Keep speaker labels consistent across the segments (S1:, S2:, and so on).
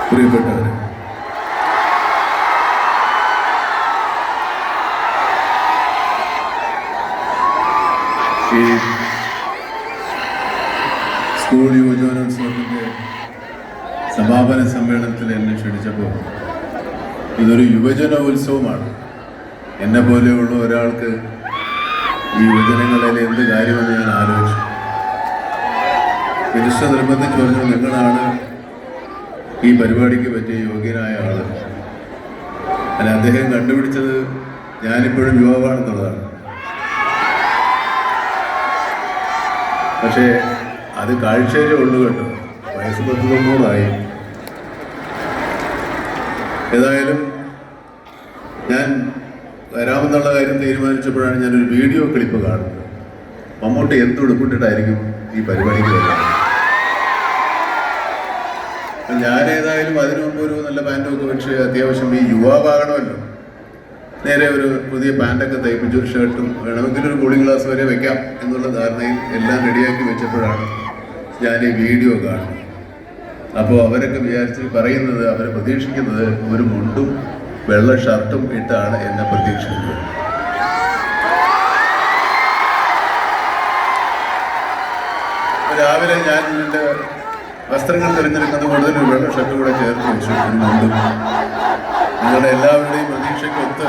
S1: പ്രിയപ്പെട്ടവരെ, ഈ സ്കൂൾ യുവജനോത്സവത്തിൻ്റെ സമാപന സമ്മേളനത്തിൽ എന്നെ ക്ഷണിച്ചപ്പോൾ ഇതൊരു യുവജനോത്സവമാണ്. എന്നെ പോലെയുള്ള ഒരാൾക്ക് ഈ യുവജനങ്ങളിൽ എന്ത് കാര്യമെന്ന് ഞാൻ ആലോചിച്ചു. മിനിസ്റ്റർ നിർബന്ധിച്ച് പറഞ്ഞു, നിങ്ങളാണ് ഈ പരിപാടിക്ക് പറ്റിയ യോഗ്യനായ ആള്. അല്ല, അദ്ദേഹം കണ്ടുപിടിച്ചത് ഞാനിപ്പോഴും യുവാവാണെന്നുള്ളതാണ്. പക്ഷേ അത് കാഴ്ചയിലേ ഉള്ളു കേട്ടോ. വയസ്സ് 19 ഏതായാലും ഞാൻ വരാമെന്നുള്ള കാര്യം തീരുമാനിച്ചപ്പോഴാണ് ഞാനൊരു വീഡിയോ ക്ലിപ്പ് കാണുന്നത്. മമ്മൂട്ടി എന്തുടുപ്പിട്ടിട്ടായിരിക്കും ഈ പരിപാടിക്ക് വരുന്നത്. ഞാനേതായാലും അതിനു മുമ്പ് ഒരു നല്ല പാൻറ്റൊക്കെ വെച്ച് അത്യാവശ്യം ഈ യുവാവാകണമല്ലോ, നേരെ ഒരു പുതിയ പാൻറ്റൊക്കെ തയ്പ്പിച്ച് ഒരു ഷർട്ടും വേണമെങ്കിൽ ഒരു കൂളിംഗ് ഗ്ലാസ് വരെ വെക്കാം എന്നുള്ള ധാരണയിൽ എല്ലാം റെഡിയാക്കി വെച്ചപ്പോഴാണ് ഞാൻ ഈ വീഡിയോ കാണുന്നത്. അപ്പോൾ അവരൊക്കെ വിചാരിച്ച് പറയുന്നത്, അവർ പ്രതീക്ഷിക്കുന്നത് ഒരു മുണ്ടും വെള്ള ഷർട്ടും ഇട്ടാണ് എന്നെ പ്രതീക്ഷിക്കുന്നത്. രാവിലെ ഞാൻ എൻ്റെ വസ്ത്രങ്ങൾ തിരഞ്ഞെടുക്കുന്നത് കൂടുതൽ ഒരു വെള്ള ഷർട്ട് കൂടെ ചേർത്ത് വെച്ചു. ഒരു മുണ്ടും നിങ്ങളുടെ എല്ലാവരുടെയും പ്രതീക്ഷയ്ക്കൊത്ത്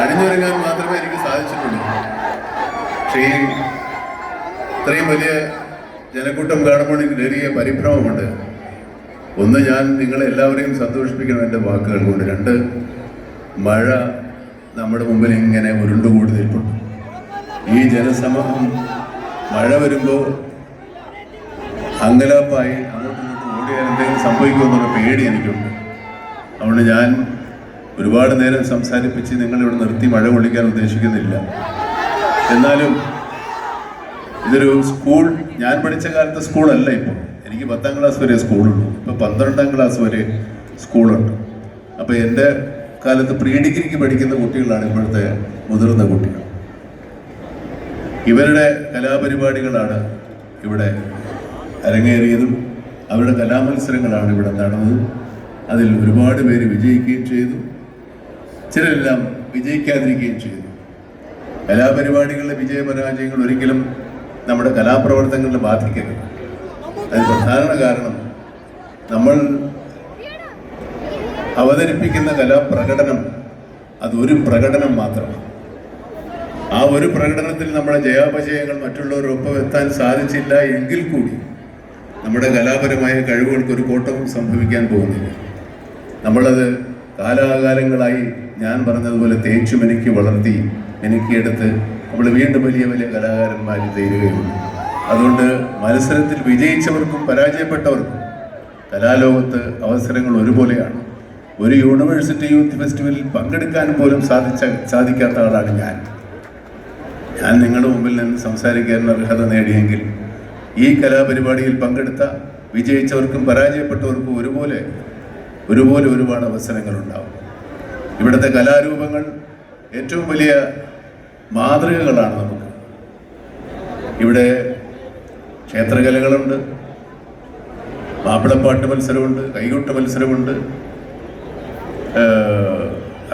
S1: അണിഞ്ഞൊരുങ്ങാൻ മാത്രമേ എനിക്ക് സാധിച്ചിട്ടുള്ളൂ. പക്ഷേ ഈ ഇത്രയും വലിയ ജനക്കൂട്ടം കാണുമ്പോൾ എനിക്ക് വലിയ പരിഭ്രമമുണ്ട്. ഒന്ന്, ഞാൻ നിങ്ങളെല്ലാവരെയും സന്തോഷിപ്പിക്കണം എൻ്റെ വാക്കുകൾ കൊണ്ട്. രണ്ട്, മഴ നമ്മുടെ മുമ്പിൽ ഇങ്ങനെ ഉരുണ്ടുകൂടി നിൽപ്പുണ്ട്. ഈ ജനസമൂഹം മഴ വരുമ്പോൾ അങ്കലാപ്പായി അങ്ങോട്ടും ഇങ്ങോട്ടും ഓടിയാൽ എന്തെങ്കിലും സംഭവിക്കുമെന്നുള്ള പേടി എനിക്കുണ്ട്. അതുകൊണ്ട് ഞാൻ ഒരുപാട് നേരം സംസാരിപ്പിച്ച് നിങ്ങളിവിടെ നിർത്തി മഴ കൊള്ളിക്കാൻ ഉദ്ദേശിക്കുന്നില്ല. എന്നാലും ഇതൊരു സ്കൂൾ, ഞാൻ പഠിച്ച കാലത്തെ സ്കൂളല്ല ഇപ്പോൾ. എനിക്ക് 10ാം ക്ലാസ് വരെ സ്കൂളുള്ളൂ. ഇപ്പോൾ 12ാം ക്ലാസ് വരെ സ്കൂളുണ്ട്. അപ്പോൾ എൻ്റെ കാലത്ത് പ്രീ ഡിഗ്രിക്ക് പഠിക്കുന്ന കുട്ടികളാണ് ഇപ്പോഴത്തെ മുതിർന്ന കുട്ടികൾ. ഇവരുടെ കലാപരിപാടികളാണ് ഇവിടെ അരങ്ങേറിയതും അവരുടെ കലാമത്സരങ്ങളാണ് ഇവിടെ നടന്നതും. അതിൽ ഒരുപാട് പേര് വിജയിക്കുകയും ചെയ്തു, ചിലരെല്ലാം വിജയിക്കാതിരിക്കുകയും ചെയ്തു. കലാപരിപാടികളിലെ വിജയപരാജയങ്ങൾ ഒരിക്കലും നമ്മുടെ കലാപ്രവർത്തനങ്ങളെ ബാധിക്കരുത്. അതിന് പ്രധാന കാരണം നമ്മൾ അവതരിപ്പിക്കുന്ന കലാപ്രകടനം അതൊരു പ്രകടനം മാത്രമാണ്. ആ ഒരു പ്രകടനത്തിൽ നമ്മുടെ ജയാപജയങ്ങൾ മറ്റുള്ളവരൊപ്പം എത്താൻ സാധിച്ചില്ല എങ്കിൽ കൂടി നമ്മുടെ കലാപരമായ കഴിവുകൾക്ക് ഒരു കോട്ടവും സംഭവിക്കാൻ പോകുന്നില്ല. നമ്മളത് കാലാകാലങ്ങളായി ഞാൻ പറഞ്ഞതുപോലെ തേച്ചു മെനുക്കി വളർത്തി മെനുക്കിയെടുത്ത് നമ്മൾ വീണ്ടും വലിയ വലിയ കലാകാരന്മാർ തീരുകയുള്ളൂ. അതുകൊണ്ട് മത്സരത്തിൽ വിജയിച്ചവർക്കും പരാജയപ്പെട്ടവർക്കും കലാലോകത്ത് അവസരങ്ങൾ ഒരുപോലെയാണ്. ഒരു യൂണിവേഴ്സിറ്റി യൂത്ത് ഫെസ്റ്റിവലിൽ പങ്കെടുക്കാൻ പോലും സാധിക്കാത്ത ആളാണ് ഞാൻ. നിങ്ങളുടെ മുമ്പിൽ നിന്ന് സംസാരിക്കാൻ അർഹത നേടിയെങ്കിൽ ഈ കലാപരിപാടിയിൽ പങ്കെടുത്ത വിജയിച്ചവർക്കും പരാജയപ്പെട്ടവർക്കും ഒരുപോലെ ഒരുപാട് അവസരങ്ങളുണ്ടാവും. ഇവിടുത്തെ കലാരൂപങ്ങൾ ഏറ്റവും വലിയ മാതൃകകളാണ് നമുക്ക്. ഇവിടെ ക്ഷേത്രകലകളുണ്ട്, മാപ്പിളപ്പാട്ട് മത്സരമുണ്ട്, കൈകൊട്ട് മത്സരമുണ്ട്.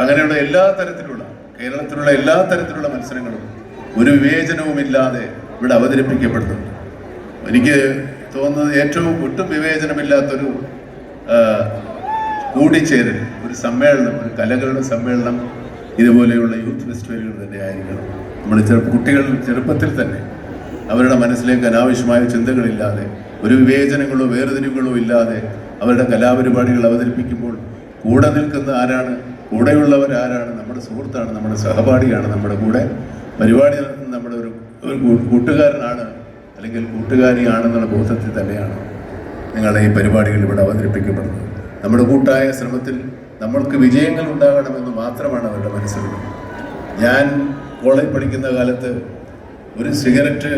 S1: അങ്ങനെയുള്ള എല്ലാ തരത്തിലുള്ള കേരളത്തിലുള്ള എല്ലാ തരത്തിലുള്ള മത്സരങ്ങളും ഒരു വിവേചനവുമില്ലാതെ ഇവിടെ അവതരിപ്പിക്കപ്പെടുന്നുണ്ട്. എനിക്ക് തോന്നുന്നത് ഏറ്റവും ഒട്ടും വിവേചനമില്ലാത്തൊരു കൂടിച്ചേരൽ, ഒരു സമ്മേളനം, ഒരു കലകളുടെ സമ്മേളനം ഇതുപോലെയുള്ള യൂത്ത് ഫെസ്റ്റിവലുകൾ തന്നെ ആയിരിക്കണം. നമ്മൾ കുട്ടികൾ ചെറുപ്പത്തിൽ തന്നെ അവരുടെ മനസ്സിലേക്ക് അനാവശ്യമായ ചിന്തകളില്ലാതെ, ഒരു വിവേചനങ്ങളോ വേർതിരിവുകളോ ഇല്ലാതെ അവരുടെ കലാപരിപാടികൾ അവതരിപ്പിക്കുമ്പോൾ കൂടെ നിൽക്കുന്ന ആരാണ്, കൂടെയുള്ളവർ ആരാണ്, നമ്മുടെ സുഹൃത്താണ്, നമ്മുടെ സഹപാഠിയാണ്, നമ്മുടെ കൂടെ പരിപാടി നടത്തുന്ന നമ്മുടെ ഒരു കൂട്ടുകാരനാണ് അല്ലെങ്കിൽ കൂട്ടുകാരിയാണെന്നുള്ള ബോധത്തിൽ തന്നെയാണ് നിങ്ങളുടെ ഈ പരിപാടികൾ ഇവിടെ അവതരിപ്പിക്കപ്പെടുന്നത്. നമ്മുടെ കൂട്ടായ ശ്രമത്തിൽ നമ്മൾക്ക് വിജയങ്ങൾ ഉണ്ടാകണമെന്ന് മാത്രമാണ് അവരുടെ മനസ്സിലുള്ളത്. ഞാൻ കോളേജ് പഠിക്കുന്ന കാലത്ത് ഒരു സിഗരറ്റ്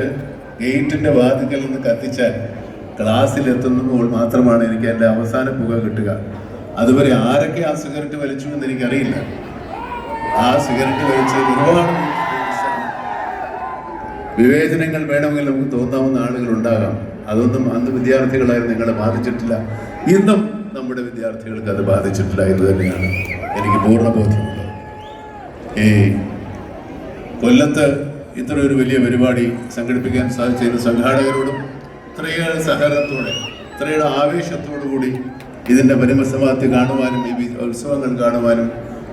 S1: ഗേറ്റിൻ്റെ വാതിക്കൽ നിന്ന് കത്തിച്ചാൽ ക്ലാസ്സിലെത്തുമ്പോൾ മാത്രമാണ് എനിക്ക് എൻ്റെ അവസാന പുക കിട്ടുക. അതുവരെ ആരൊക്കെ ആ സിഗരറ്റ് വലിച്ചു എന്ന് എനിക്കറിയില്ല. ആ സിഗരറ്റ് വലിച്ച് ഒരുപാട് വിവേചനങ്ങൾ വേണമെങ്കിൽ നമുക്ക് തോന്നാവുന്ന ആളുകൾ ഉണ്ടാകാം. അതൊന്നും അന്ന് വിദ്യാർത്ഥികളായിരുന്നു നിങ്ങളെ ബാധിച്ചിട്ടില്ല. ഇന്നും നമ്മുടെ വിദ്യാർത്ഥികൾക്ക് അത് ബാധിച്ചിട്ടില്ല എന്ന് തന്നെയാണ് എനിക്ക് പൂർണ്ണ ബോധ്യമുള്ളത്. ഈ കൊല്ലത്ത് ഇത്ര ഒരു വലിയ പരിപാടി സംഘടിപ്പിക്കാൻ സാധിച്ചതിന് സംഘാടകരോടും ഇത്രയേറെ സഹകരണത്തോടെ ഇത്രയേറെ ആവേശത്തോടു കൂടി ഇതിൻ്റെ പരിമസമാപ്തി കാണുവാനും ഈ ഉത്സവങ്ങൾ കാണുവാനും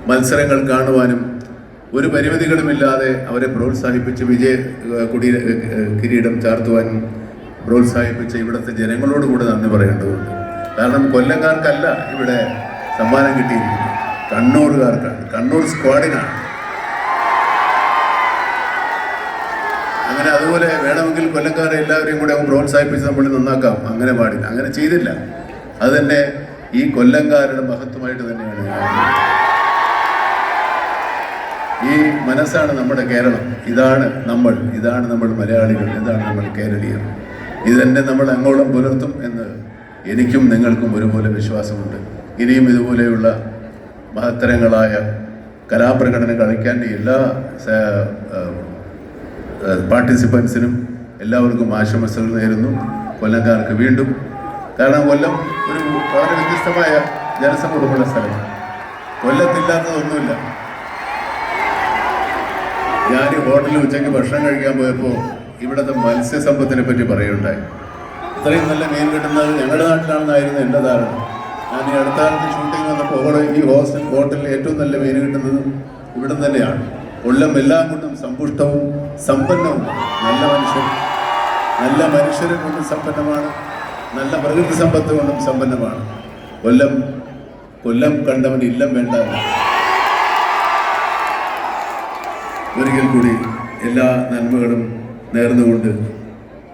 S1: മത്സരങ്ങൾ കാണുവാനും ഒരു പരിമിതികളുമില്ലാതെ അവരെ പ്രോത്സാഹിപ്പിച്ച് കിരീടം ചാർത്തുവാനും പ്രോത്സാഹിപ്പിച്ച ഇവിടുത്തെ ജനങ്ങളോട് കൂടെ നന്ദി പറയേണ്ടതുണ്ട്. കാരണം കൊല്ലംകാർക്കല്ല ഇവിടെ സമ്മാനം കിട്ടിയിരിക്കുന്നത്, കണ്ണൂരുകാർക്കാണ്, കണ്ണൂർ സ്ക്വാഡിനാണ്. അങ്ങനെ അതുപോലെ വേണമെങ്കിൽ കൊല്ലംകാരെ എല്ലാവരെയും കൂടെ പ്രോത്സാഹിപ്പിച്ച് നമ്മൾ നന്നാക്കാം, അങ്ങനെ പാടില്ല, അങ്ങനെ ചെയ്തില്ല. അത് തന്നെ ഈ കൊല്ലംകാരുടെ മഹത്വമായിട്ട് തന്നെയാണ് ഈ മനസ്സാണ് നമ്മുടെ കേരളം. ഇതാണ് നമ്മൾ മലയാളികൾ, ഇതാണ് നമ്മൾ കേരളീയർ. ഇത് തന്നെ നമ്മൾ അങ്ങോളം പുലർത്തും എന്ന് എനിക്കും നിങ്ങൾക്കും ഒരുപോലെ വിശ്വാസമുണ്ട്. ഇനിയും ഇതുപോലെയുള്ള മഹത്തരങ്ങളായ കലാപ്രകടനം കളിക്കാൻ എല്ലാ പാർട്ടിസിപ്പൻസിനും എല്ലാവർക്കും ആശംസകൾ നേരുന്നു. കൊല്ലംകാർക്ക് വീണ്ടും, കാരണം കൊല്ലം ഒരു വളരെ വ്യത്യസ്തമായ ജനസമൂഹമുള്ള സ്ഥലമാണ്. കൊല്ലത്തില്ലാത്തതൊന്നുമില്ല. ഞാൻ ഈ ഹോട്ടലിൽ ഉച്ചയ്ക്ക് ഭക്ഷണം കഴിക്കാൻ പോയപ്പോൾ ഇവിടുത്തെ മത്സ്യസമ്പത്തിനെ പറ്റി പറയുകയുണ്ടായി. ഇത്രയും നല്ല മീൻ കിട്ടുന്നത് ഞങ്ങളുടെ നാട്ടിലാണെന്നായിരുന്നു എൻ്റെ ധാരണ. ഞാൻ ഈ അടുത്ത കാലത്ത് ഷൂട്ടിങ് വന്നപ്പോൾ ഈ ഹോട്ടലിൽ ഏറ്റവും നല്ല മീൻ കിട്ടുന്നത് ഇവിടെ തന്നെയാണ്. കൊല്ലം എല്ലാം കൊണ്ടും സമ്പുഷ്ടവും സമ്പന്നവും, നല്ല മനുഷ്യരെ കൊണ്ടും സമ്പന്നമാണ്, നല്ല പ്രകൃതി സമ്പത്ത് കൊണ്ടും സമ്പന്നമാണ്. കൊല്ലം കണ്ടവന് ഇല്ലം വേണ്ട. ഒരിക്കൽ കൂടി എല്ലാ നന്മകളും നേർന്നുകൊണ്ട്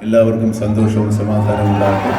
S1: എല്ലാവർക്കും സന്തോഷവും സമാധാനവും ഉണ്ടാകട്ടെ.